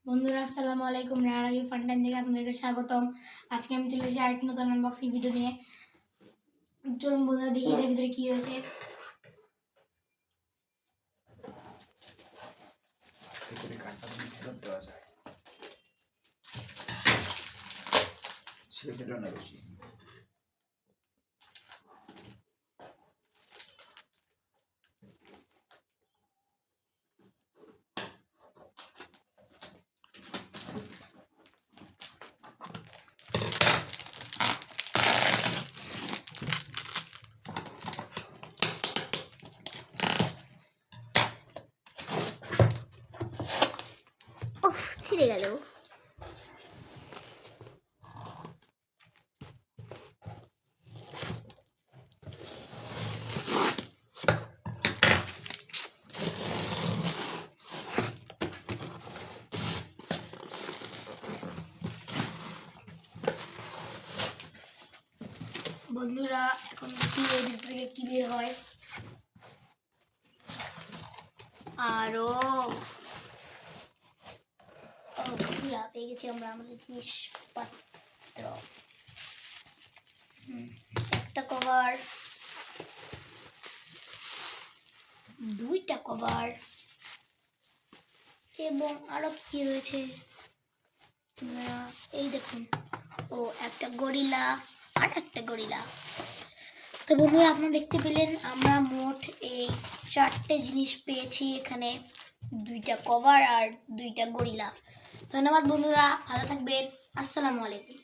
বন্ধুরা আসসালামু আলাইকুম। রাহারাগি ফান টাইম থেকে আপনাদেরকে স্বাগতম। আজকে আমি চলে এসেছি আরেকটি নতুন আনবক্সিং ভিডিও নিয়ে। চলুন বন্ধুরা দেখি এর ভিতরে কি হয়েছে। ছিঁড়ে গেল। বন্ধুরা এখন দেখি এর ভিতর থেকে কি বের হয়। আরো বন্ধুরা পেয়ে গেছি আমরা আমাদের জিনিসপত্র। একটা কভার, দুইটা কভার এবং আরো কি রয়েছে এই দেখুন। ও একটা গরিলা আর একটা গরিলা। তো বন্ধুরা আপনারা দেখতে পেলেন আমরা মোট এই 4টে জিনিস পেয়েছি এখানে, দুইটা কভার আর দুইটা গরিলা। ধন্যবাদ বন্ধুরা, ভালো থাকবেন। আসসালামু আলাইকুম।